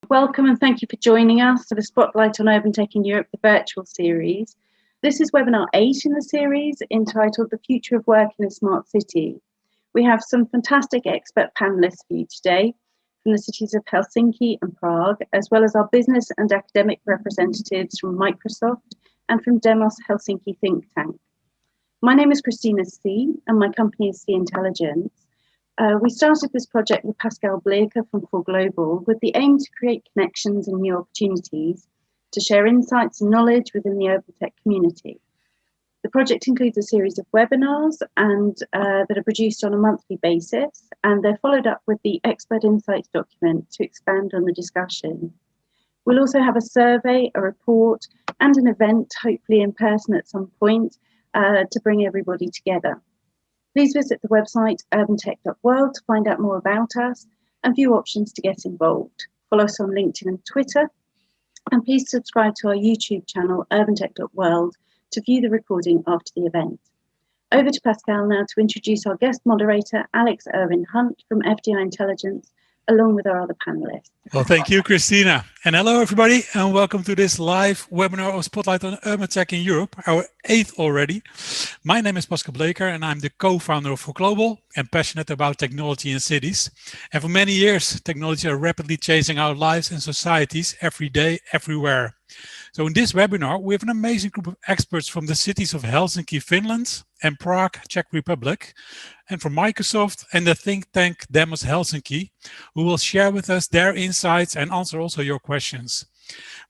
Welcome and thank you for joining us for the Spotlight on Urban Tech in Europe, the virtual series. This is webinar 8 in the series, entitled The Future of Work in a Smart City. We have some fantastic expert panelists for you today from the cities of Helsinki and Prague, as well as our business and academic representatives from Microsoft and from Demos Helsinki think tank. My name is Christina C, and my company is C Intelligence. We started this project with Pascal Bleeker from Forglobal with the aim to create connections and new opportunities to share insights and knowledge within the urban tech community. The project includes a series of webinars and that are produced on a monthly basis, and they're followed up with the Expert Insights document to expand on the discussion. We'll also have a survey, a report, and an event, hopefully in person at some point, to bring everybody together. Please visit the website urbantech.world to find out more about us and view options to get involved. Follow us on LinkedIn and Twitter, and please subscribe to our YouTube channel urbantech.world to view the recording after the event. Over to Pascal now to introduce our guest moderator, Alex Irwin-Hunt from FDI Intelligence, along with our other panelists. Well, thank you, Christina. And hello, everybody, and welcome to this live webinar of Spotlight on Urban Tech in Europe, our 8th already. My name is Pascal Bleeker, and I'm the co-founder of Forglobal and passionate about technology in cities. And for many years, technology are rapidly changing our lives and societies every day, everywhere. So in this webinar, we have an amazing group of experts from the cities of Helsinki, Finland, and Prague, Czech Republic, and from Microsoft and the think tank Demos Helsinki, who will share with us their insights and answer also your questions.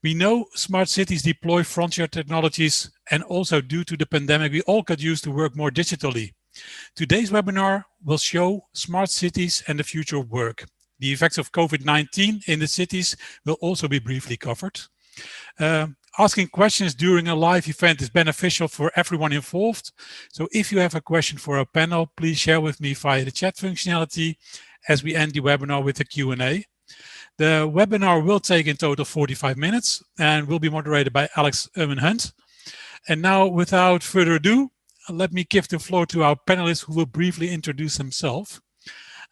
We know smart cities deploy frontier technologies, and also due to the pandemic, we all got used to work more digitally. Today's webinar will show smart cities and the future of work. The effects of COVID-19 in the cities will also be briefly covered. Asking questions during a live event is beneficial for everyone involved. So if you have a question for our panel, please share with me via the chat functionality as we end the webinar with a Q&A. The webinar will take in total 45 minutes and will be moderated by Alex Irwin-Hunt. And now, without further ado, let me give the floor to our panelists who will briefly introduce themselves.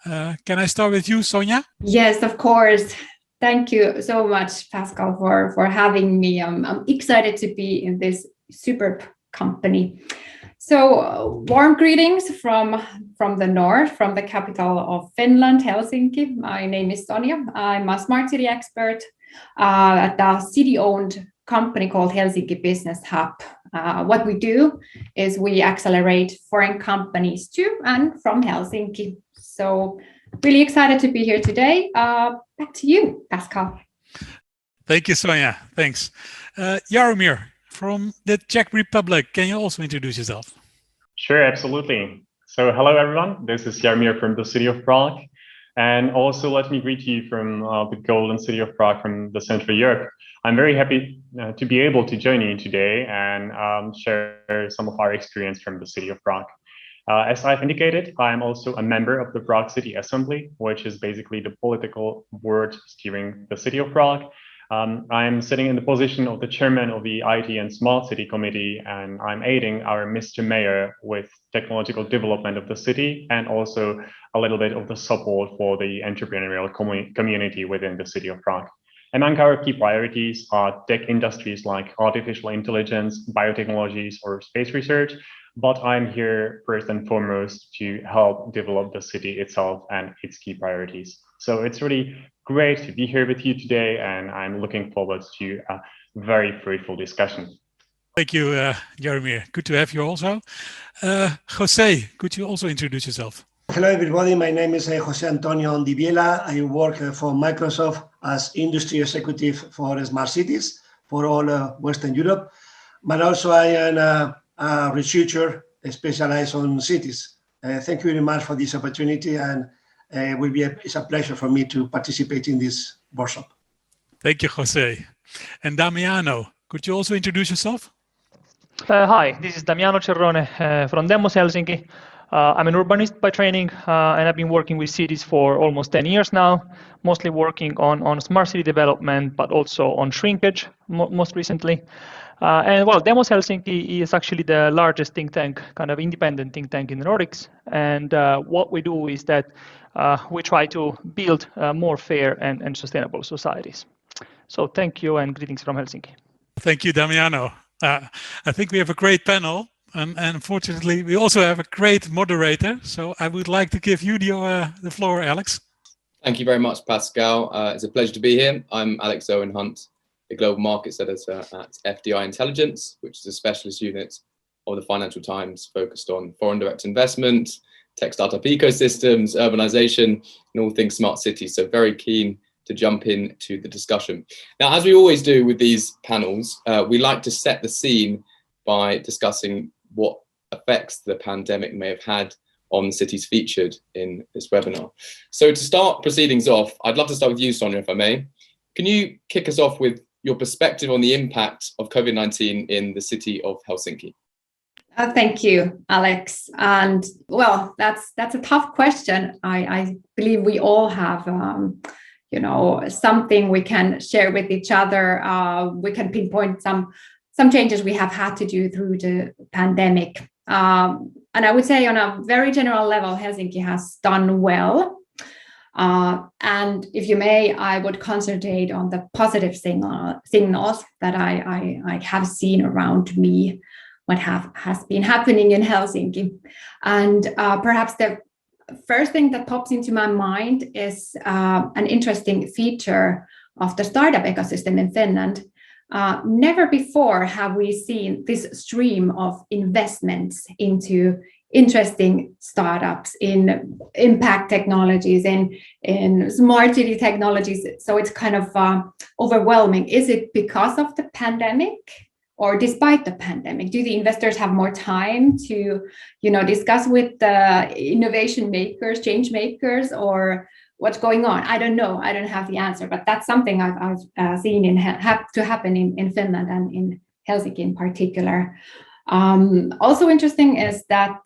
Can I start with you, Sonja? Yes, of course. Thank you so much, Pascal, for having me. I'm excited to be in this superb company. So warm greetings from the north, from the capital of Finland, Helsinki. My name is Sonja. I'm a smart city expert at a city-owned company called Helsinki Business Hub. What we do is we accelerate foreign companies to and from Helsinki. So really excited to be here today. Back to you, Pascal. Thank you, Sonja. Thanks. Jaromir from the Czech Republic. Can you also introduce yourself? Sure, absolutely. So hello, everyone. This is Jaromir from the city of Prague. And also let me greet you from the golden city of Prague from the Central Europe. I'm very happy to be able to join you today and share some of our experience from the city of Prague. As I've indicated, I'm also a member of the Prague City Assembly, which is basically the political board steering the city of Prague. I'm sitting in the position of the chairman of the IT and Smart City Committee, and I'm aiding our Mr. Mayor with technological development of the city and also a little bit of the support for the entrepreneurial community within the city of Prague. Among our key priorities are tech industries like artificial intelligence, biotechnologies, or space research. But I'm here first and foremost to help develop the city itself and its key priorities. So it's really great to be here with you today, and I'm looking forward to a very fruitful discussion. Thank you, Jaromir. Good to have you also. Jose, could you also introduce yourself? Hello, everybody. My name is Jose Antonio Ondiviela. I work for Microsoft as industry executive for smart cities for all Western Europe, but also I am a researcher specialized on cities. Thank you very much for this opportunity, and it's a pleasure for me to participate in this workshop. Thank you, Jose. And Damiano, could you also introduce yourself? Hi, this is Damiano Cerrone from Demos Helsinki. I'm an urbanist by training, and I've been working with cities for almost 10 years now, mostly working on smart city development, but also on shrinkage most recently. And well, Demos Helsinki is actually the largest think tank, kind of independent think tank in the Nordics. And what we do is that we try to build more fair and sustainable societies. So thank you and greetings from Helsinki. Thank you, Damiano. I think we have a great panel, and unfortunately, we also have a great moderator. So I would like to give you the floor, Alex. Thank you very much, Pascal. It's a pleasure to be here. I'm Alex Irwin-Hunt, the Global Markets Editor at FDI Intelligence, which is a specialist unit of the Financial Times focused on foreign direct investment, tech startup ecosystems, urbanization, and all things smart cities. So very keen to jump into the discussion. Now, as we always do with these panels, we like to set the scene by discussing what effects the pandemic may have had on the cities featured in this webinar. So to start proceedings off, I'd love to start with you, Sonja, if I may. Can you kick us off with your perspective on the impact of COVID-19 in the city of Helsinki? Thank you, Alex. And well, that's a tough question. I believe we all have something we can share with each other. We can pinpoint some changes we have had to do through the pandemic. And I would say on a very general level, Helsinki has done well. And if you may, I would concentrate on the positive signals that I have seen around me, what has been happening in Helsinki. And perhaps the first thing that pops into my mind is an interesting feature of the startup ecosystem in Finland. Never before have we seen this stream of investments into interesting startups in impact technologies, in smart city technologies. So it's kind of overwhelming. Is it because of the pandemic or despite the pandemic? Do the investors have more time to, discuss with the innovation makers, change makers, or what's going on? I don't know. I don't have the answer, but that's something I've seen to happen in Finland and in Helsinki in particular. Also interesting is that,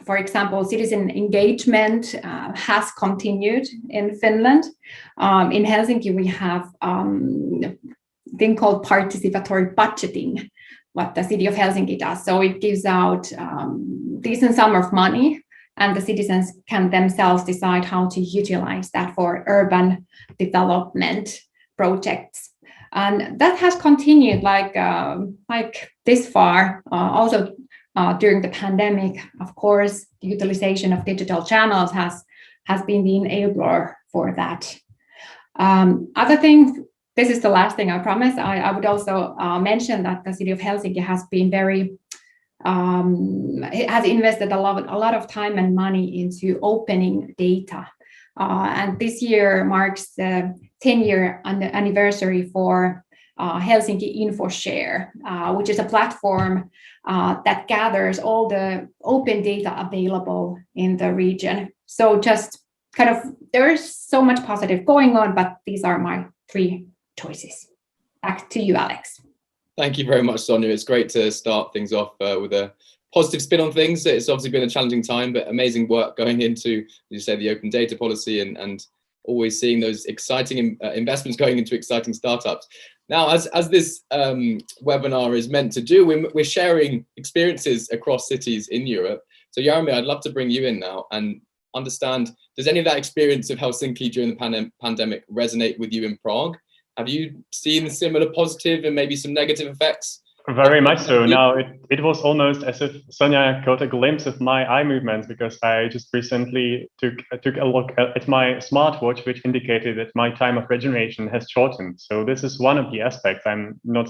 for example, citizen engagement has continued in Finland. In Helsinki, we have a thing called participatory budgeting, what the city of Helsinki does. So it gives out decent sum of money, and the citizens can themselves decide how to utilize that for urban development projects. And that has continued like this far, also during the pandemic. Of course, the utilization of digital channels has been the enabler for that. Other thing, this is the last thing I promise. I would also mention that the city of Helsinki has been has invested a lot of time and money into opening data. And this year marks the 10-year anniversary for Helsinki InfoShare, which is a platform that gathers all the open data available in the region. So just kind of, there's so much positive going on, but these are my 3 choices. Back to you, Alex. Thank you very much, Sonja. It's great to start things off with a positive spin on things. It's obviously been a challenging time, but amazing work going into, as you say, the open data policy and always seeing those exciting investments going into exciting startups. Now, as this webinar is meant to do, we're sharing experiences across cities in Europe. So Jaromir, I'd love to bring you in now and understand, does any of that experience of Helsinki during the pandemic resonate with you in Prague? Have you seen similar positive and maybe some negative effects? Very much so. Now, it was almost as if Sonja got a glimpse of my eye movements, because I just recently took a look at my smartwatch, which indicated that my time of regeneration has shortened. So this is one of the aspects. I'm not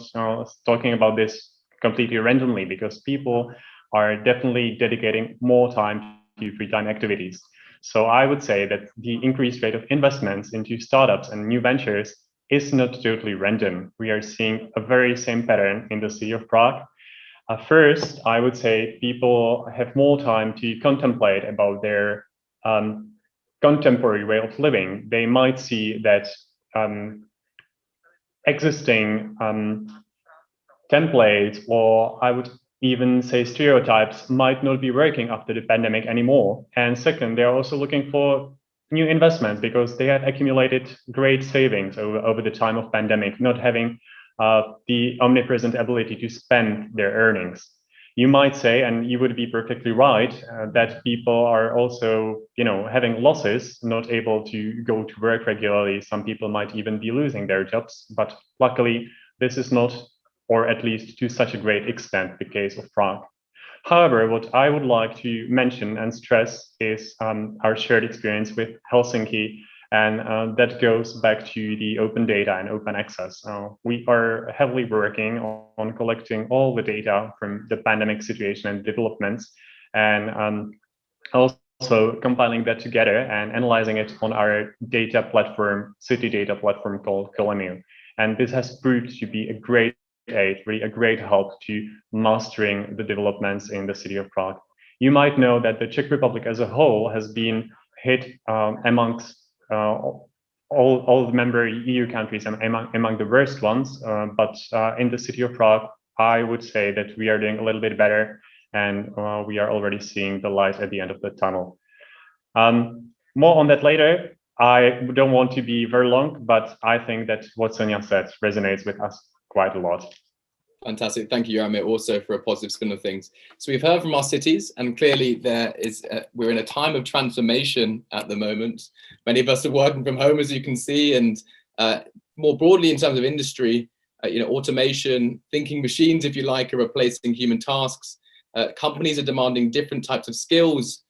talking about this completely randomly, because people are definitely dedicating more time to free time activities. So I would say that the increased rate of investments into startups and new ventures is not totally random. We are seeing a very same pattern in the city of Prague. First, I would say people have more time to contemplate about their contemporary way of living. They might see that existing templates, or I would even say stereotypes, might not be working after the pandemic anymore. And second, they're also looking for new investments, because they have accumulated great savings over the time of pandemic, not having the omnipresent ability to spend their earnings. You might say, and you would be perfectly right, that people are also, having losses, not able to go to work regularly. Some people might even be losing their jobs, but luckily this is not, or at least to such a great extent, the case of Prague. However, what I would like to mention and stress is our shared experience with Helsinki, and that goes back to the open data and open access. We are heavily working on collecting all the data from the pandemic situation and developments, and also compiling that together and analyzing it on our data platform, city data platform called Jaromir. And this has proved to be a great aid, really a great help to mastering the developments in the city of Prague. You might know that the Czech Republic as a whole has been hit amongst all the member EU countries and among the worst ones, but in the city of Prague, I would say that we are doing a little bit better, and we are already seeing the light at the end of the tunnel. More on that later. I don't want to be very long, but I think that what Sonja said resonates with us quite a lot. Fantastic. Thank you, Jaromir, also for a positive spin of things. So we've heard from our cities, and clearly we're in a time of transformation at the moment. Many of us are working from home, as you can see, and more broadly in terms of industry, automation, thinking machines, if you like, are replacing human tasks. Companies are demanding different types of skills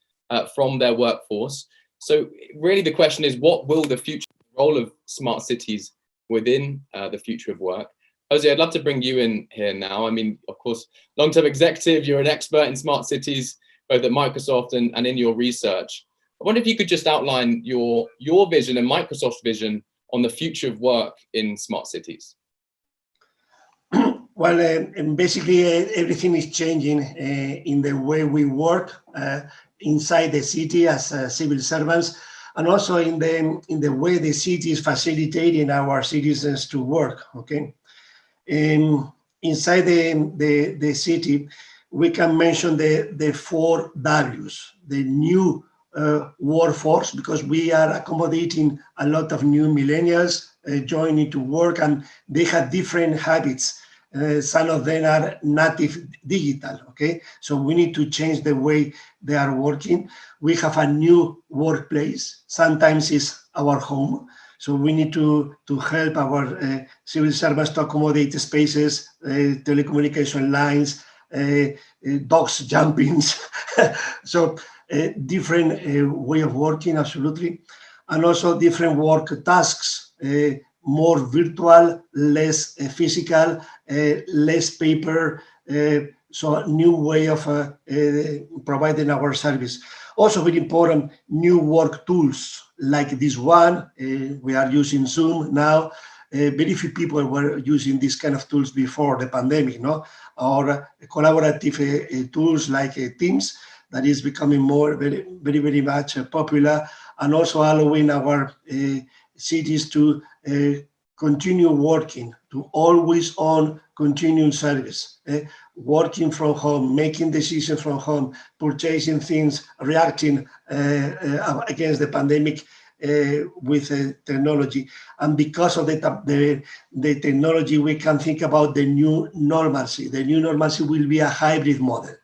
from their workforce. So really the question is, what will the future role of smart cities within the future of work? Jose, I'd love to bring you in here now. I mean, of course, long-term executive, you're an expert in smart cities, both at Microsoft and in your research. I wonder if you could just outline your vision and Microsoft's vision on the future of work in smart cities. Well, basically everything is changing in the way we work inside the city as civil servants, and also in the way the city is facilitating our citizens to work. Okay. Inside the city, we can mention the 4 Ws, the new workforce, because we are accommodating a lot of new millennials joining to work, and they have different habits. Some of them are native digital, okay? So we need to change the way they are working. We have a new workplace. Sometimes it's our home. So we need to help our civil servants to accommodate spaces, telecommunication lines, dogs jumping. So different way of working, absolutely. And also different work tasks, more virtual, less physical, less paper. So new way of providing our service. Also very important, new work tools like this one. We are using Zoom now. Very few people were using these kind of tools before the pandemic, no? Or collaborative tools like Teams that is becoming very much popular, and also allowing our cities to continue working, to always on continuing service, working from home, making decisions from home, purchasing things, reacting against the pandemic with technology. And because of the technology, we can think about the new normalcy. The new normalcy will be a hybrid model,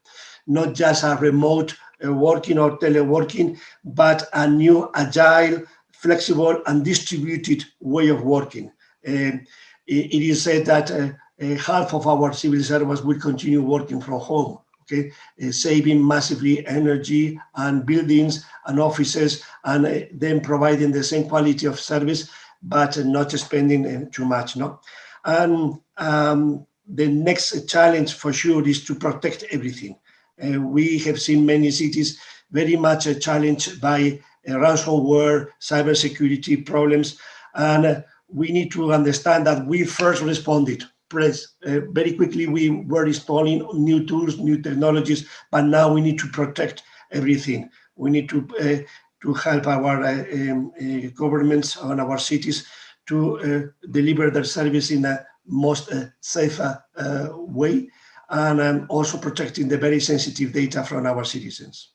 not just a remote working or teleworking, but a new agile, flexible and distributed way of working. It is said that half of our civil servants will continue working from home, okay, saving massively energy and buildings and offices, and then providing the same quality of service, but not spending too much, no? And the next challenge for sure is to protect everything. We have seen many cities very much challenged by ransomware, cybersecurity problems, and we need to understand that we first responded. Very quickly, we were installing new tools, new technologies, but now we need to protect everything. We need to help our governments and our cities to deliver their service in the most safe way, and also protecting the very sensitive data from our citizens.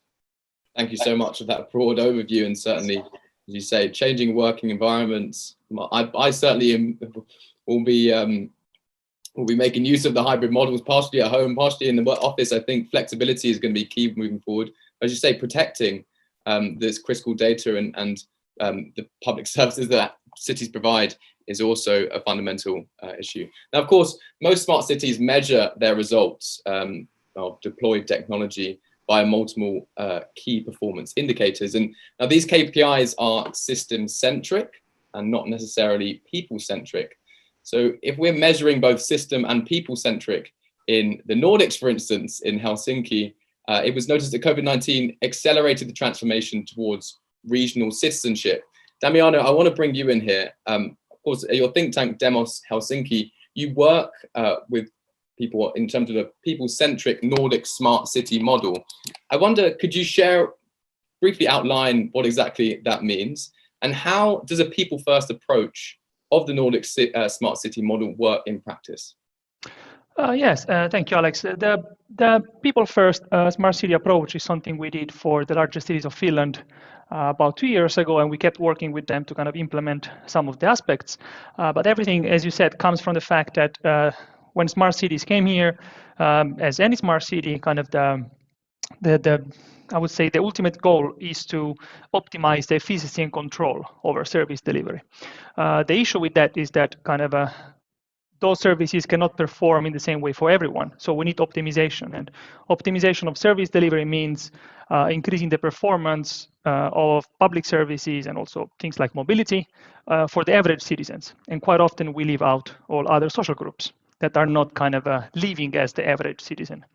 Thank you so much for that broad overview, and certainly, as you say, changing working environments. I certainly will be we'll be making use of the hybrid models, partially at home, partially in the office. I think flexibility is going to be key moving forward. As you say, protecting this critical data and the public services that cities provide is also a fundamental issue. Now, of course, most smart cities measure their results of deployed technology by multiple key performance indicators. And now these KPIs are system-centric and not necessarily people-centric. So if we're measuring both system and people-centric in the Nordics, for instance, in Helsinki, it was noticed that COVID-19 accelerated the transformation towards regional citizenship. Damiano, I want to bring you in here. Of course, at your think tank, Demos Helsinki, you work with people in terms of a people-centric Nordic smart city model. I wonder, could you briefly outline what exactly that means? And how does a people-first approach of the Nordic smart city model work in practice? Yes, thank you, Alex. The people-first smart city approach is something we did for the largest cities of Finland about 2 years ago, and we kept working with them to kind of implement some of the aspects. But everything, as you said, comes from the fact that when smart cities came here, as any smart city, kind of I would say the ultimate goal is to optimize the efficiency and control over service delivery. The issue with that is that kind of those services cannot perform in the same way for everyone. So we need optimization, and optimization of service delivery means increasing the performance of public services and also things like mobility for the average citizens. And quite often we leave out all other social groups that are not kind of living as the average citizen.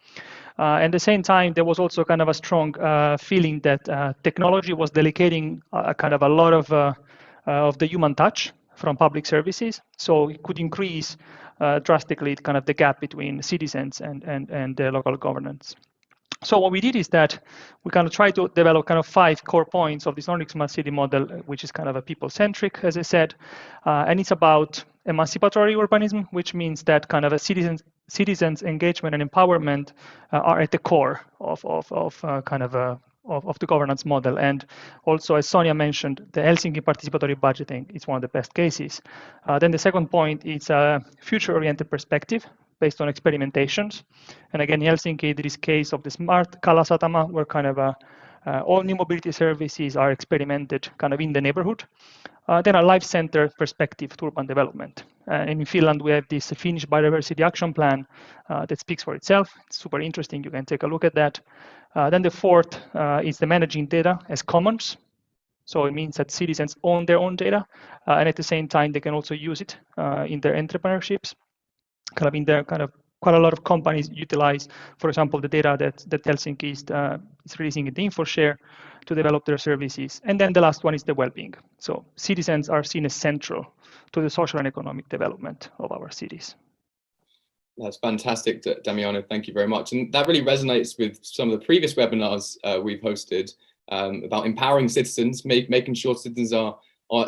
At the same time, there was also kind of a strong feeling that technology was delegating kind of a lot of the human touch from public services, so it could increase drastically kind of the gap between citizens and the local governance. So what we did is that we kind of tried to develop kind of 5 core points of this Nordic smart city model, which is kind of a people-centric, as I said, and it's about emancipatory urbanism, which means that kind of a citizens' engagement and empowerment are at the core of the governance model. And also, as Sonja mentioned, the Helsinki participatory budgeting is one of the best cases. Then the second point is a future-oriented perspective based on experimentations. And again, in Helsinki, there is case of the smart Kalasatama, where kind of all new mobility services are experimented kind of in the neighborhood. Then a life-centered perspective to urban development. And in Finland, we have this Finnish Biodiversity Action Plan that speaks for itself. It's super interesting. You can take a look at that. Then the fourth is the managing data as commons. So it means that citizens own their own data, and at the same time, they can also use it in their entrepreneurships. Quite a lot of companies utilize, for example, the data that Helsinki is releasing in the InfoShare to develop their services. And then the last one is the well-being. So citizens are seen as central to the social and economic development of our cities. That's fantastic, Damiano. Thank you very much. And that really resonates with some of the previous webinars we've hosted about empowering citizens, making sure citizens are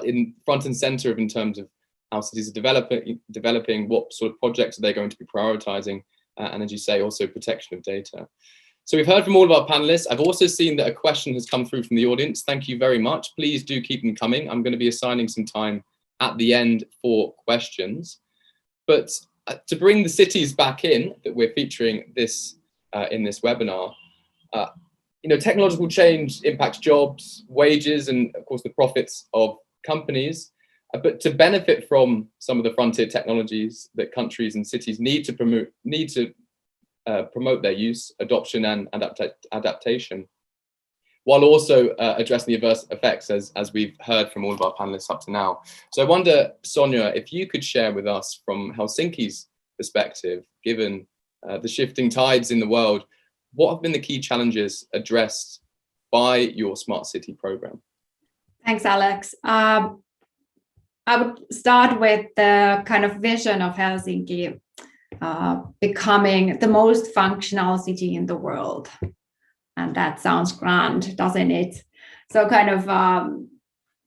in front and center in terms of how cities are developing, what sort of projects are they going to be prioritizing, and as you say, also protection of data. So we've heard from all of our panelists. I've also seen that a question has come through from the audience. Thank you very much. Please do keep them coming. I'm going to be assigning some time at the end for questions. But to bring the cities back in, that we're featuring this in this webinar, technological change impacts jobs, wages, and of course the profits of companies. But to benefit from some of the frontier technologies that countries and cities need to promote their use, adoption, and adaptation, while also addressing the adverse effects, as we've heard from all of our panelists up to now. So I wonder, Sonja, if you could share with us from Helsinki's perspective, given the shifting tides in the world, what have been the key challenges addressed by your smart city program? Thanks, Alex. I would start with the kind of vision of Helsinki becoming the most functional city in the world. And that sounds grand, doesn't it? So kind of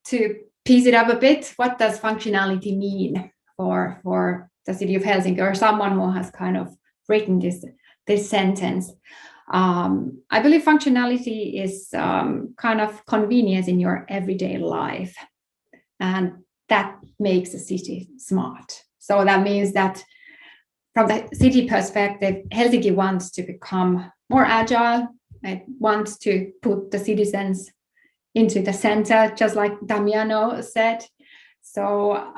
to piece it up a bit, what does functionality mean for the city of Helsinki, or someone who has kind of written this sentence? I believe functionality is kind of convenience in your everyday life. And that makes a city smart. So that means that from the city perspective, Helsinki wants to become more agile. It wants to put the citizens into the center, just like Damiano said. So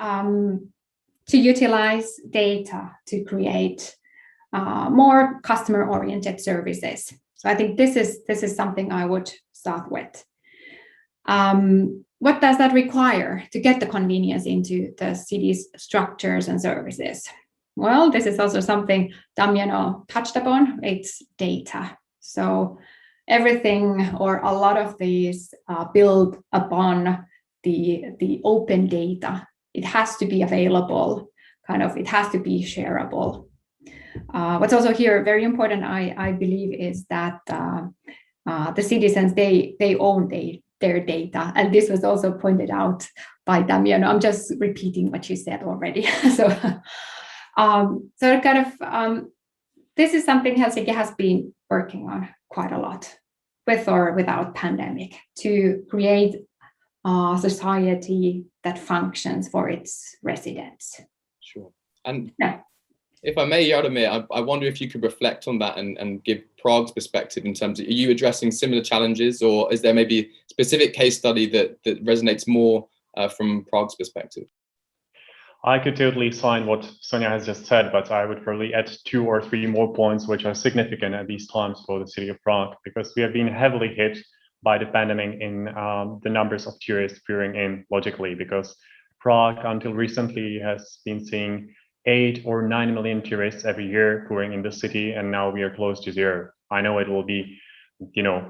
to utilize data to create more customer-oriented services. So I think this is something I would start with. What does that require to get the convenience into the city's structures and services? Well, this is also something Damiano touched upon. It's data. So everything or a lot of these build upon the open data. It has to be available, it has to be shareable. What's also here very important, I believe, is that the citizens, they own their data. And this was also pointed out by Damiano. I'm just repeating what you said already. This is something Helsinki has been working on quite a lot, with or without pandemic, to create a society that functions for its residents. Sure. And if I may, Jaromir, I wonder if you could reflect on that and give Prague's perspective in terms of, are you addressing similar challenges, or is there maybe a specific case study that resonates more from Prague's perspective? I could totally sign what Sonja has just said, but I would probably add 2 or 3 more points which are significant at these times for the city of Prague, because we have been heavily hit by the pandemic in the numbers of tourists pouring in, logically, because Prague until recently has been seeing 8 or 9 million tourists every year pouring in the city, and now we are close to 0. I know it will be,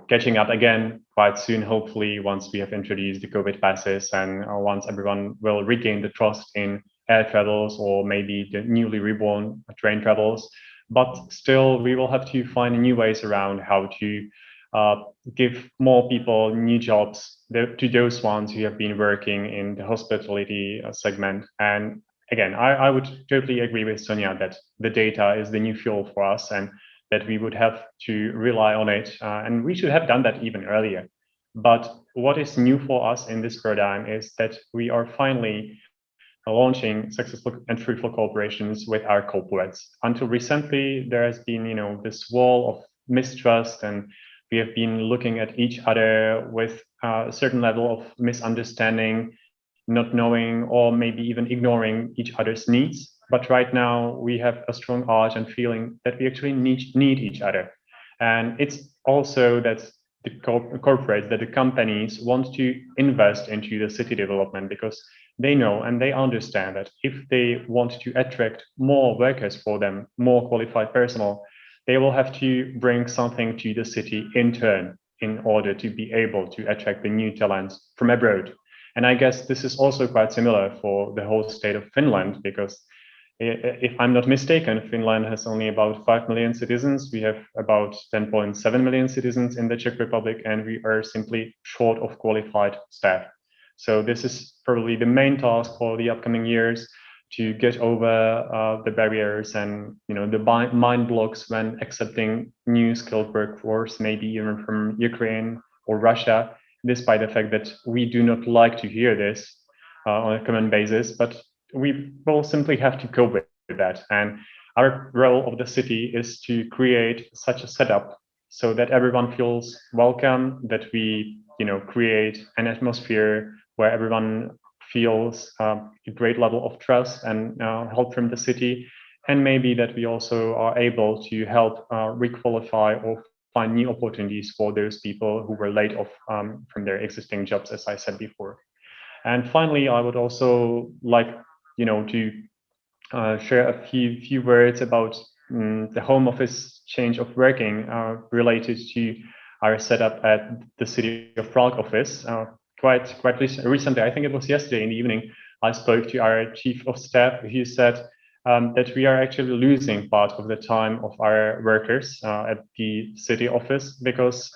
catching up again quite soon, hopefully, once we have introduced the COVID passes and once everyone will regain the trust in air travels or maybe the newly reborn train travels. But still, we will have to find new ways around how to give more people new jobs to those ones who have been working in the hospitality segment. And again, I would totally agree with Sonja that the data is the new fuel for us and that we would have to rely on it. And we should have done that even earlier. But what is new for us in this paradigm is that we are finally launching successful and fruitful cooperations with our corporates. Until recently, there has been, this wall of mistrust, and we have been looking at each other with a certain level of misunderstanding, not knowing or maybe even ignoring each other's needs. But right now we have a strong urge and feeling that we actually need each other. And it's also that the corporates, that the companies want to invest into the city development, because they know and they understand that if they want to attract more workers for them, more qualified personnel, they will have to bring something to the city in turn in order to be able to attract the new talents from abroad. And I guess this is also quite similar for the whole state of Finland, because if I'm not mistaken, Finland has only about 5 million citizens. We have about 10.7 million citizens in the Czech Republic, and we are simply short of qualified staff. So this is probably the main task for the upcoming years, to get over the barriers and the mind blocks when accepting new skilled workforce, maybe even from Ukraine or Russia, despite the fact that we do not like to hear this on a common basis, but we will simply have to cope with that. And our role of the city is to create such a setup so that everyone feels welcome, that we create an atmosphere where everyone feels a great level of trust and help from the city, and maybe that we also are able to help requalify or find new opportunities for those people who were laid off from their existing jobs, as I said before. And finally, I would also like to share a few words about the home office change of working related to our setup at the City of Prague office. Quite recently, I think it was yesterday in the evening, I spoke to our chief of staff, who said that we are actually losing part of the time of our workers at the city office, because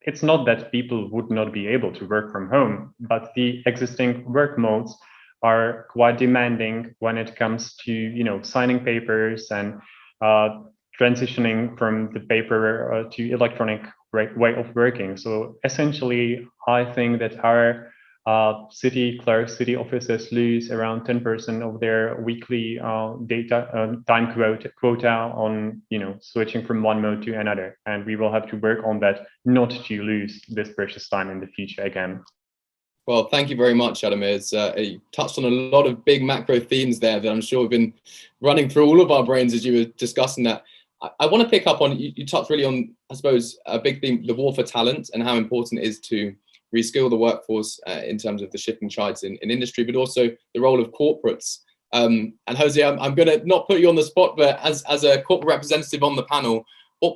it's not that people would not be able to work from home, but the existing work modes are quite demanding when it comes to signing papers and transitioning from the paper to electronic way of working. So essentially, I think that our city clerks, city officers lose around 10% of their weekly time quota on switching from one mode to another, and we will have to work on that not to lose this precious time in the future again. Well, thank you very much, Jaromir. You touched on a lot of big macro themes there that I'm sure have been running through all of our brains as you were discussing that. I want to pick up on, you touched really on, I suppose, a big theme, the war for talent, and how important it is to reskill the workforce in terms of the shifting tides in industry, but also the role of corporates. And Jose, I'm going to not put you on the spot, but as a corporate representative on the panel,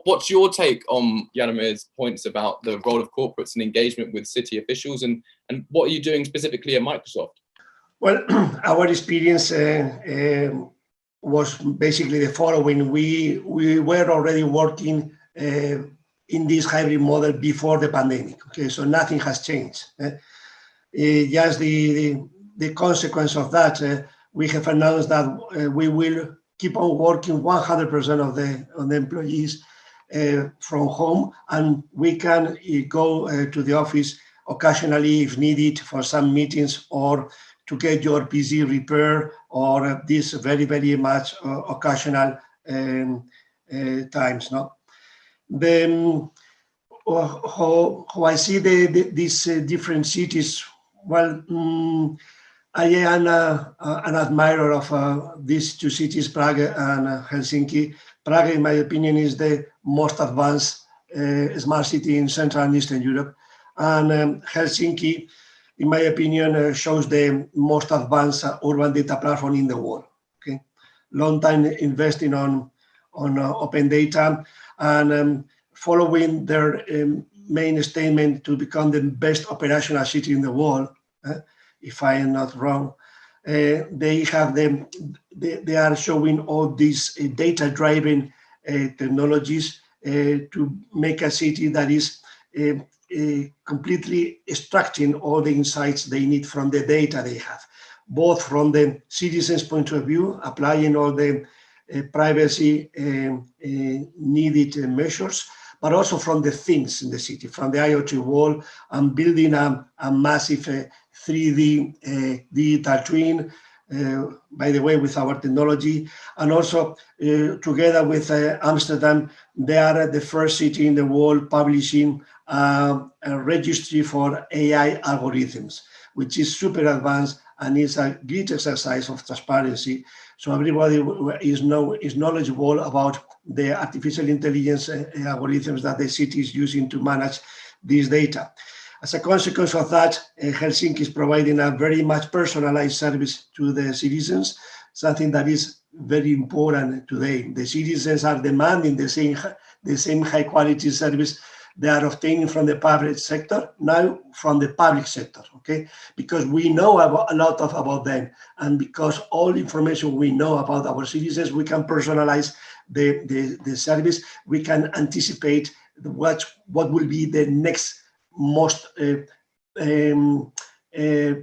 what's your take on Jaromir's points about the role of corporates and engagement with city officials, and what are you doing specifically at Microsoft? Well, our experience was basically the following. We were already working in this hybrid model before the pandemic. Okay, so nothing has changed. Just the consequence of that, we have announced that we will keep on working 100% of the employees from home, and we can go to the office occasionally if needed for some meetings or to get your PC repaired, or this very, very much occasional times. No, then how I see these different cities. Well, I am an admirer of these two cities, Prague and Helsinki. Prague, in my opinion, is the most advanced smart city in Central and Eastern Europe. And Helsinki, in my opinion, shows the most advanced urban data platform in the world. Okay, long time investing on open data, and following their main statement to become the best operational city in the world. If I am not wrong, they are showing all these data-driven technologies to make a city that is completely extracting all the insights they need from the data they have, both from the citizens' point of view, applying all the privacy needed measures, but also from the things in the city, from the IoT world, and building a massive 3D digital twin, by the way, with our technology. And also together with Amsterdam, they are the first city in the world publishing a registry for AI algorithms, which is super advanced and is a great exercise of transparency. So everybody is knowledgeable about the artificial intelligence algorithms that the city is using to manage this data. As a consequence of that, Helsinki is providing a very much personalized service to the citizens, something that is very important today. The citizens are demanding the same high quality service they are obtaining from the private sector, now from the public sector, okay? Because we know a lot about them, and because all information we know about our citizens, we can personalize the service. We can anticipate what will be the next most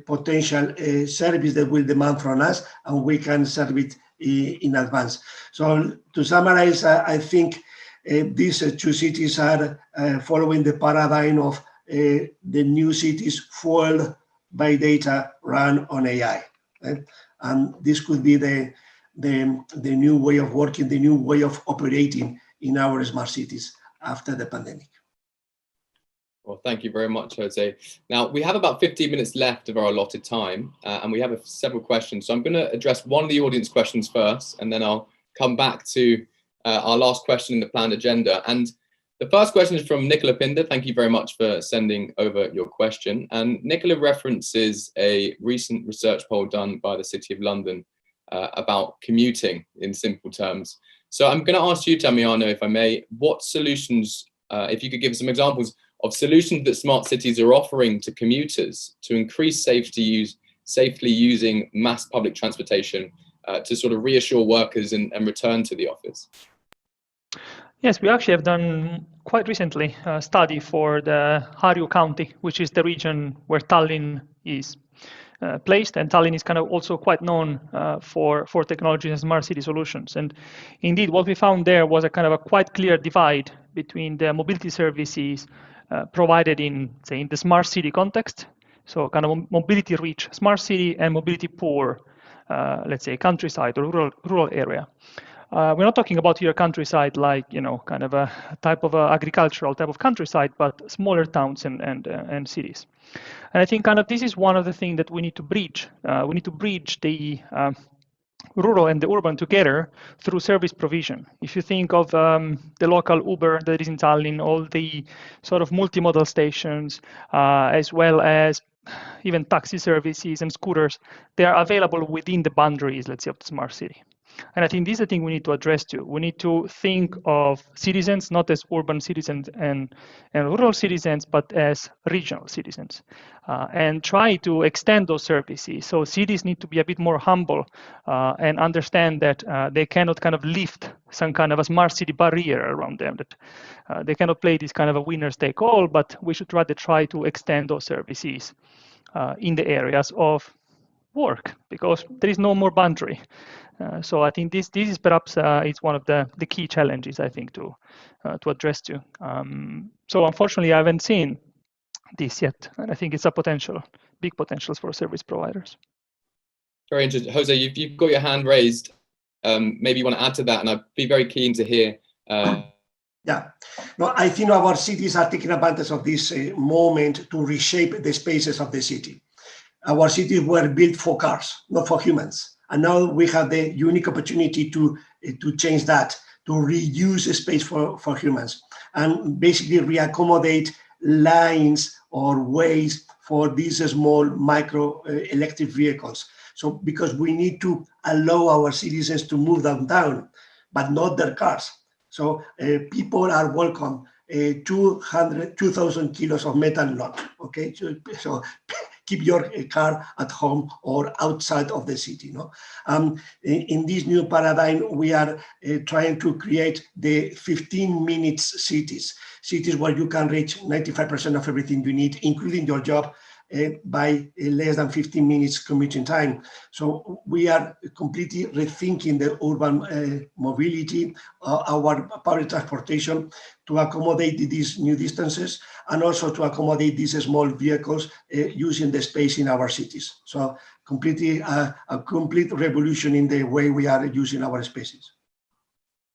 potential service that will demand from us, and we can serve it in advance. So to summarize, I think these two cities are following the paradigm of the new cities fueled by data run on AI. Right? And this could be the new way of working, the new way of operating in our smart cities after the pandemic. Well, thank you very much, Jose. Now, we have about 15 minutes left of our allotted time, and we have several questions. So I'm going to address one of the audience questions first, and then I'll come back to our last question in the planned agenda. And the first question is from Nicola Pinder. Thank you very much for sending over your question. And Nicola references a recent research poll done by the City of London about commuting in simple terms. So I'm going to ask you, Damiano, if I may, what solutions, if you could give some examples of solutions that smart cities are offering to commuters to increase safely using mass public transportation to sort of reassure workers and return to the office. Yes, we actually have done quite recently a study for the Harju County, which is the region where Tallinn is placed, and Tallinn is kind of also quite known for technology and smart city solutions. And indeed, what we found there was a kind of a quite clear divide between the mobility services provided in, say, in the smart city context So kind of mobility rich smart city and mobility poor, let's say countryside or rural area. We're not talking about here countryside like, kind of a type of agricultural type of countryside, but smaller towns and cities. And I think kind of this is one of the things that we need to bridge. We need to bridge the rural and the urban together through service provision. If you think of the local Uber that is in Tallinn, all the sort of multimodal stations, as well as even taxi services and scooters, they are available within the boundaries, let's say, of the smart city. And I think this is a thing we need to address too. We need to think of citizens not as urban citizens and rural citizens, but as regional citizens, and try to extend those services. So cities need to be a bit more humble and understand that they cannot kind of lift some kind of a smart city barrier around them, that they cannot play this kind of a winners take all, but we should rather try to extend those services in the areas of work, because there is no more boundary. So I think this is perhaps it's one of the key challenges, I think, to address to. So unfortunately, I haven't seen this yet, and I think it's a big potential for service providers. Very interesting. Jose, you've got your hand raised. Maybe you want to add to that, and I'd be very keen to hear. Yeah, no, I think our cities are taking advantage of this moment to reshape the spaces of the city. Our cities were built for cars, not for humans. And now we have the unique opportunity to change that, to reuse space for humans, and basically reaccommodate lines or ways for these small micro electric vehicles. So because we need to allow our citizens to move downtown, but not their cars. So people are welcome 2,000 kilos of methanol, okay? So keep your car at home or outside of the city. No? In this new paradigm, we are trying to create the 15 minutes cities where you can reach 95% of everything you need, including your job, by less than 15 minutes commuting time. So we are completely rethinking the urban mobility, our public transportation, to accommodate these new distances, and also to accommodate these small vehicles using the space in our cities. So completely a complete revolution in the way we are using our spaces.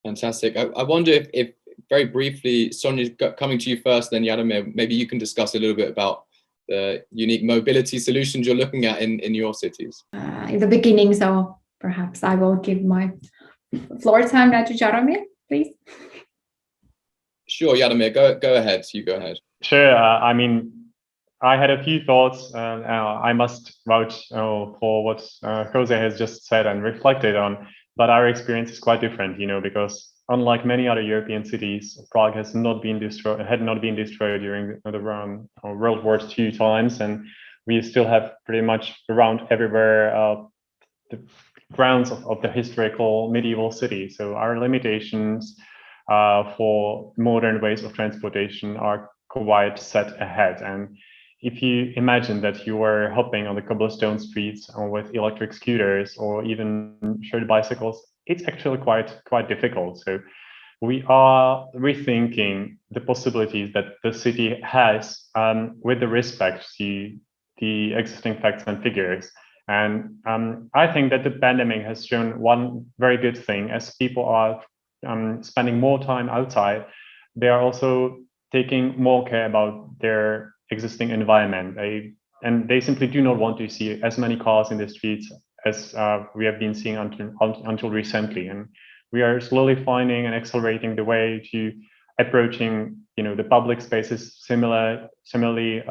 Fantastic. I wonder if very briefly, Sonja, coming to you first, then Jaromir, maybe you can discuss a little bit about the unique mobility solutions you're looking at in your cities. In the beginning, so perhaps I will give my floor time now to Jaromir, please. Sure, Jaromir, go ahead. You go ahead. Sure. I mean, I had a few thoughts. I must vouch for what Jose has just said and reflected on, but our experience is quite different, because unlike many other European cities, Prague had not been destroyed during the World War II times, and we still have pretty much around everywhere the grounds of the historical medieval city. So our limitations for modern ways of transportation are quite set ahead. And if you imagine that you are hopping on the cobblestone streets or with electric scooters or even shared bicycles, it's actually quite difficult. So we are rethinking the possibilities that the city has with the respect to the existing facts and figures. And I think that the pandemic has shown one very good thing. As people are spending more time outside, they are also taking more care about their existing environment. They simply do not want to see as many cars in the streets as we have been seeing until recently. And we are slowly finding and accelerating the way to approaching, the public spaces similarly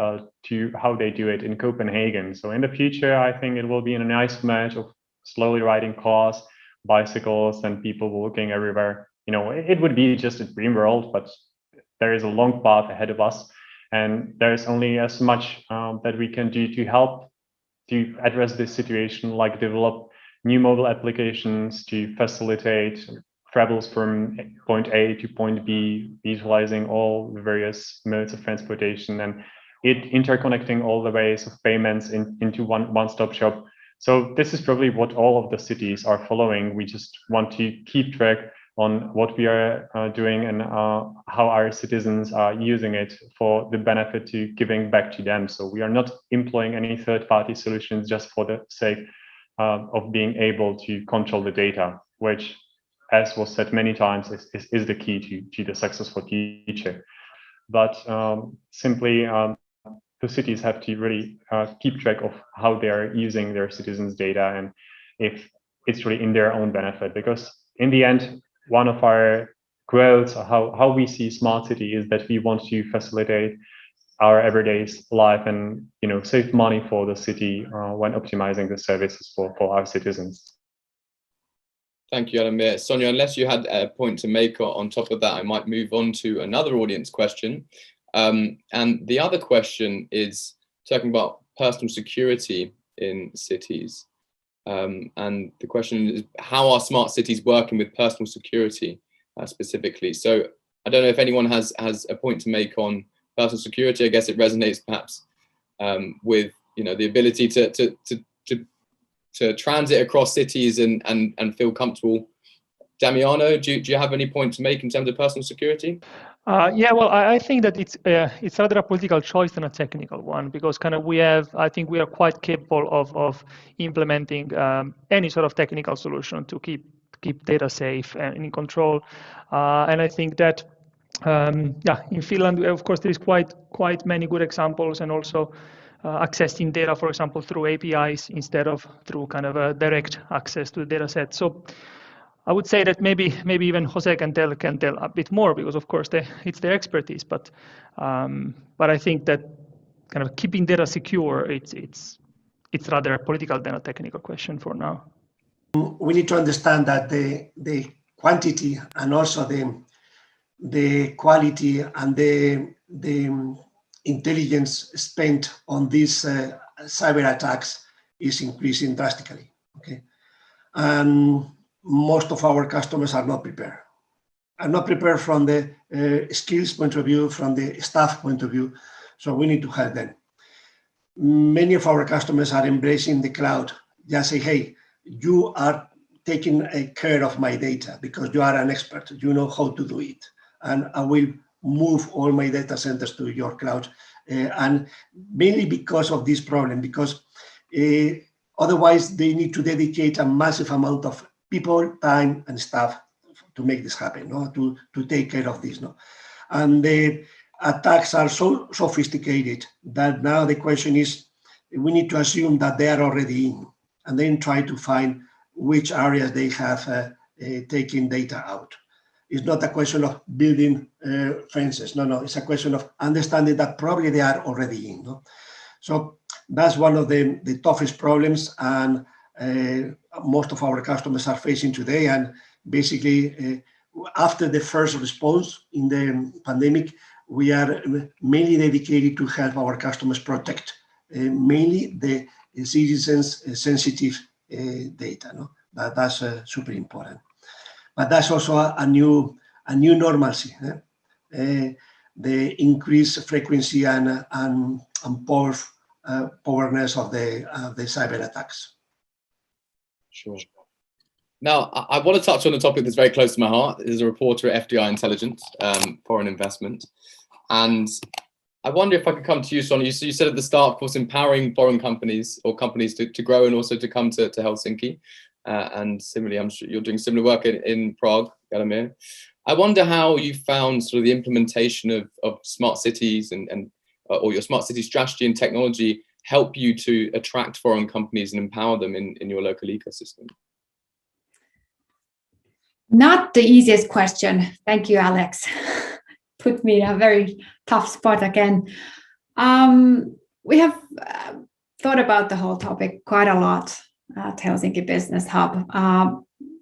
to how they do it in Copenhagen. So in the future, I think it will be a nice match of slowly riding cars, bicycles, and people walking everywhere. It would be just a dream world, but there is a long path ahead of us, and there's only as much that we can do to help to address this situation, like develop new mobile applications to facilitate travels from point A to point B, utilizing all the various modes of transportation, and interconnecting all the ways of payments into one-stop shop. So this is probably what all of the cities are following. We just want to keep track on what we are doing and how our citizens are using it for the benefit to giving back to them. So we are not employing any third-party solutions just for the sake of being able to control the data, which, as was said many times, is the key to the successful future. But simply, the cities have to really keep track of how they are using their citizens' data and if it's really in their own benefit. Because in the end, one of our goals, how we see smart city, is that we want to facilitate our everyday life and save money for the city when optimizing the services for our citizens. Thank you, Jaromir. Sonja, unless you had a point to make on top of that, I might move on to another audience question. And the other question is talking about personal security in cities. And the question is, how are smart cities working with personal security specifically? So I don't know if anyone has a point to make on personal security. I guess it resonates perhaps with the ability to transit across cities and feel comfortable. Damiano, do you have any point to make in terms of personal security? Yeah, well, I think that it's rather a political choice than a technical one, because I think we are quite capable of implementing any sort of technical solution to keep data safe and in control. And I think that in Finland, of course, there is quite many good examples, and also accessing data, for example, through APIs instead of through kind of a direct access to the data set. So I would say that maybe even Jose can tell a bit more, because of course it's their expertise. But I think that kind of keeping data secure, it's rather a political than a technical question for now. We need to understand that the quantity and also the quality and the intelligence spent on these cyber attacks is increasing drastically. Okay, and most of our customers are not prepared. Are not prepared from the skills point of view, from the staff point of view. So we need to help them. Many of our customers are embracing the cloud. Just say, hey, you are taking care of my data because you are an expert. You know how to do it. And I will move all my data centers to your cloud. And mainly because of this problem, because otherwise they need to dedicate a massive amount of people, time, and staff to make this happen, no? to take care of this. No? And the attacks are so sophisticated that now the question is, we need to assume that they are already in, and then try to find which areas they have taken data out. It's not a question of building fences. No, it's a question of understanding that probably they are already in. No? So that's one of the toughest problems, and most of our customers are facing today. And basically, after the first response in the pandemic, we are mainly dedicated to help our customers protect mainly the citizens' sensitive data. No? That's super important. But that's also a new normalcy. The increased frequency and powerness of the cyber attacks. Sure. Now, I want to touch on a topic that's very close to my heart. As a reporter at FDI Intelligence, foreign investment. And I wonder if I could come to you, Sonja. You said at the start, of course, empowering foreign companies or companies to grow and also to come to Helsinki. And similarly, I'm sure you're doing similar work in Prague, Jaromir. I wonder how you found sort of the implementation of smart cities or your smart city strategy and technology help you to attract foreign companies and empower them in your local ecosystem? Not the easiest question. Thank you, Alex. Put me in a very tough spot again. We have thought about the whole topic quite a lot at Helsinki Business Hub.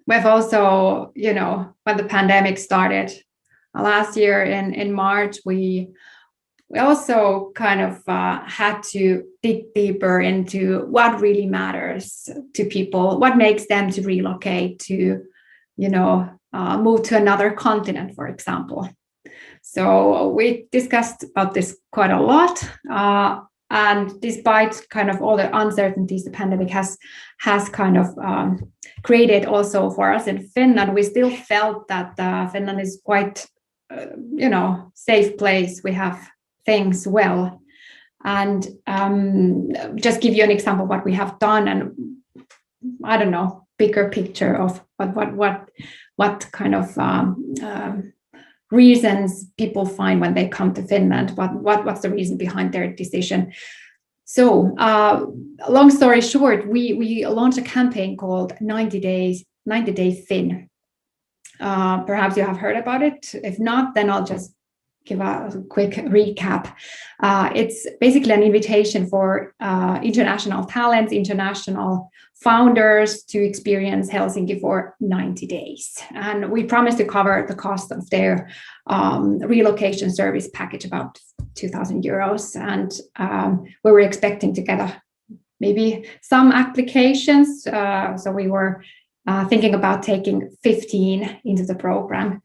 We've also, when the pandemic started last year in March, we also kind of had to dig deeper into what really matters to people, what makes them to relocate to, move to another continent, for example. So we discussed about this quite a lot. And despite kind of all the uncertainties the pandemic has kind of created also for us in Finland, we still felt that Finland is quite, safe place. We have things well. And just give you an example of what we have done, and I don't know, bigger picture of what kind of reasons people find when they come to Finland, what's the reason behind their decision. So long story short, we launched a campaign called 90 Day Finn. Perhaps you have heard about it. If not, then I'll just give a quick recap. It's basically an invitation for international talents, international founders to experience Helsinki for 90 days. And we promise to cover the cost of their relocation service package, about 2,000 euros. And we were expecting to get maybe some applications. So we were thinking about taking 15 into the program.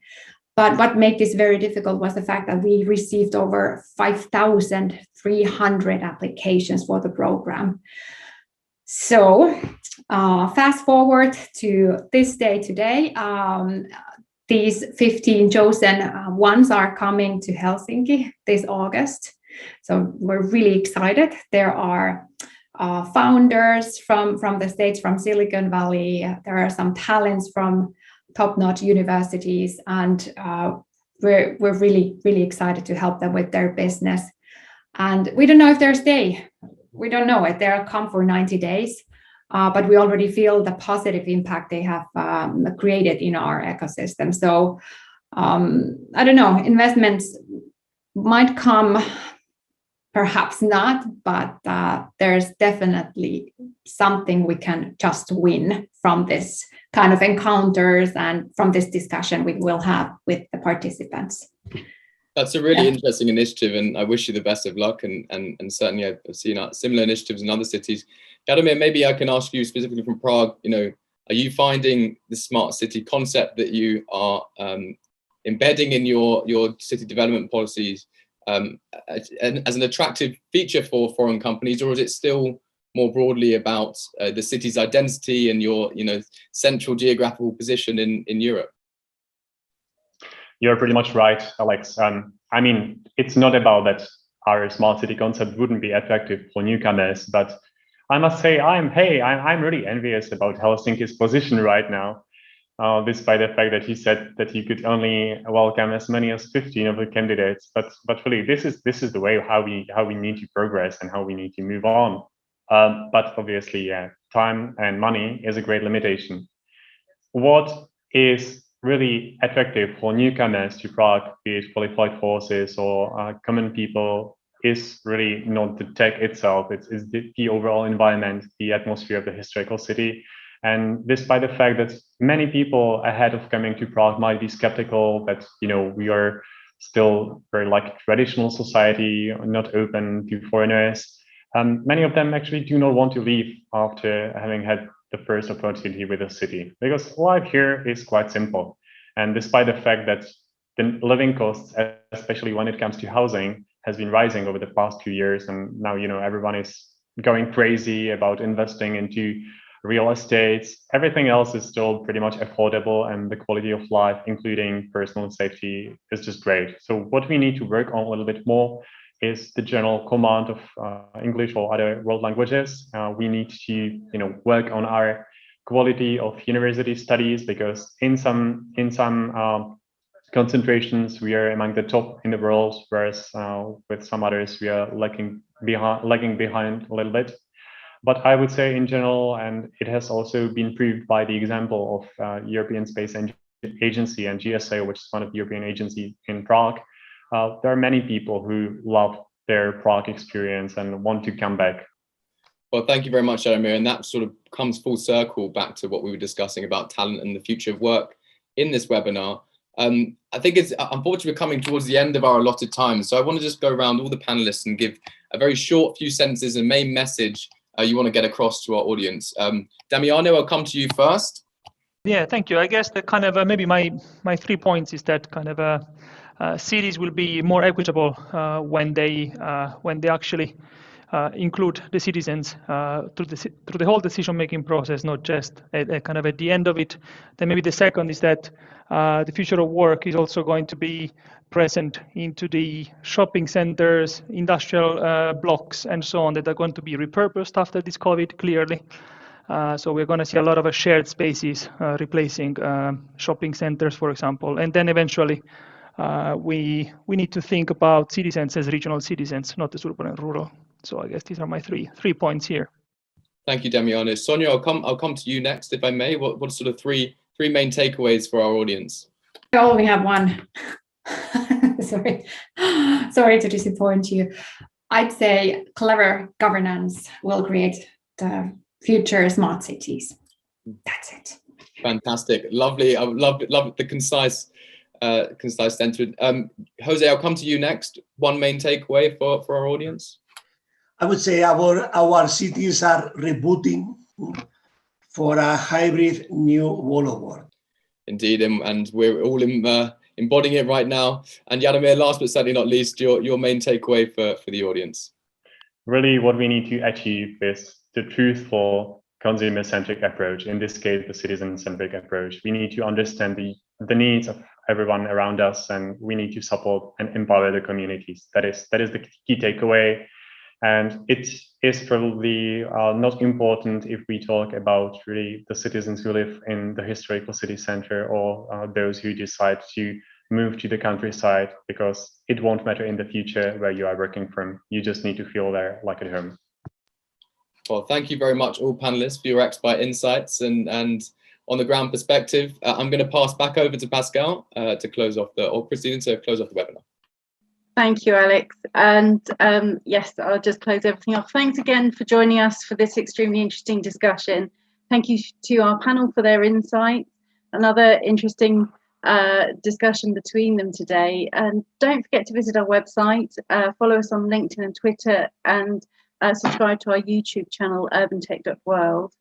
But what made this very difficult was the fact that we received over 5,300 applications for the program. So fast forward to this day today, these 15 chosen ones are coming to Helsinki this August. So we're really excited. There are founders from the States, from Silicon Valley. There are some talents from top-notch universities, and we're really, really excited to help them with their business. And we don't know if they'll stay. We don't know if they'll come for 90 days, but we already feel the positive impact they have created in our ecosystem. So I don't know, investments might come, perhaps not, but there's definitely something we can just win from this kind of encounters and from this discussion we will have with the participants. That's a really interesting initiative, and I wish you the best of luck. And certainly I've seen similar initiatives in other cities. Jaromir, maybe I can ask you specifically from Prague, are you finding the smart city concept that you are embedding in your city development policies as an attractive feature for foreign companies, or is it still more broadly about the city's identity and your central geographical position in Europe? You're pretty much right, Alex. I mean, it's not about that our smart city concept wouldn't be attractive for newcomers, but I must say I'm really envious about Helsinki's position right now, despite the fact that he said that he could only welcome as many as 15 of the candidates. But really, this is the way how we need to progress and how we need to move on. But obviously, time and money is a great limitation. What is really attractive for newcomers to Prague, be it qualified forces or common people, is really not the tech itself. It's the overall environment, the atmosphere of the historical city. And despite the fact that many people ahead of coming to Prague might be skeptical that we are still very like traditional society, not open to foreigners, many of them actually do not want to leave after having had the first opportunity with the city, because life here is quite simple. And despite the fact that the living costs, especially when it comes to housing, has been rising over the past few years, and now everyone is going crazy about investing into real estate, everything else is still pretty much affordable, and the quality of life, including personal safety, is just great. So what we need to work on a little bit more is the general command of English or other world languages. We need to work on our quality of university studies, because in some concentrations we are among the top in the world, whereas with some others we are lagging behind a little bit. But I would say in general, and it has also been proved by the example of European Space Agency and GSA, which is one of the European agencies in Prague, there are many people who love their Prague experience and want to come back. Well, thank you very much, Jaromir. And that sort of comes full circle back to what we were discussing about talent and the future of work in this webinar. I think it's unfortunately we're coming towards the end of our allotted time. So I want to just go around all the panelists and give a very short few sentences and main message you want to get across to our audience. Damiano, I'll come to you first. Yeah, thank you. I guess the kind of maybe my 3 points is that kind of cities will be more equitable when they actually include the citizens through the whole decision-making process, not just kind of at the end of it. Then maybe the second is that the future of work is also going to be present into the shopping centers, industrial blocks, and so on that are going to be repurposed after this COVID, clearly. So we're going to see a lot of shared spaces replacing shopping centers, for example. And then eventually, we need to think about citizens as regional citizens, not as urban and rural. So I guess these are my three points here. Thank you, Damiano. Sonja, I'll come to you next, if I may. What sort of three main takeaways for our audience? I only have one. Sorry to disappoint you. I'd say clever governance will create the future smart cities. That's it. Fantastic, lovely. I love the concise sentence. Jose, I'll come to you next. One main takeaway for our audience. I would say our cities are rebooting for a hybrid new world of work. Indeed, and we're all embodying it right now. And Jaromir, last but certainly not least, your main takeaway for the audience. Really, what we need to achieve is the truthful consumer-centric approach. In this case, the citizen-centric approach. We need to understand the needs of everyone around us, and we need to support and empower the communities. That is the key takeaway. And it is probably not important if we talk about really the citizens who live in the historical city center or those who decide to move to the countryside, because it won't matter in the future where you are working from. You just need to feel there like at home. Well, thank you very much, all panelists, for your expert insights and on the ground perspective. I'm going to pass back over to Pascal to close off or Christin to close off the webinar. Thank you, Alex. And yes, I'll just close everything off. Thanks again for joining us for this extremely interesting discussion. Thank you to our panel for their insights. Another interesting discussion between them today. And don't forget to visit our website, follow us on LinkedIn and Twitter, and subscribe to our YouTube channel, urbantech.world.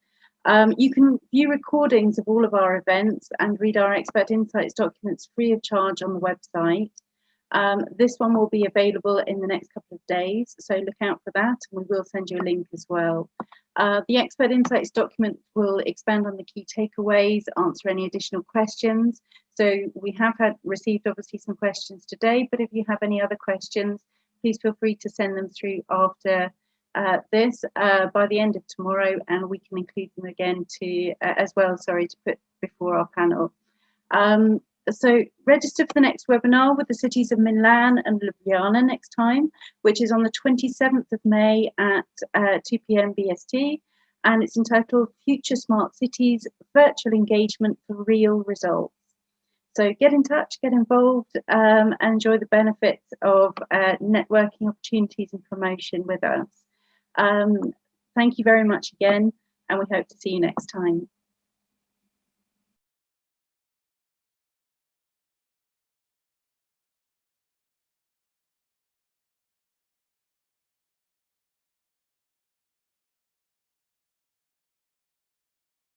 You can view recordings of all of our events and read our expert insights documents free of charge on the website. This one will be available in the next couple of days, so look out for that, and we will send you a link as well. The expert insights document will expand on the key takeaways, answer any additional questions. So we have received obviously some questions today, but if you have any other questions, please feel free to send them through after this by the end of tomorrow, and we can include them again as well, to put before our panel. So register for the next webinar with the cities of Milan and Ljubljana next time, which is on the 27th of May at 2 p.m. BST, and it's entitled Future Smart Cities, Virtual Engagement for Real Results. So get in touch, get involved, and enjoy the benefits of networking opportunities and promotion with us. Thank you very much again, and we hope to see you next time.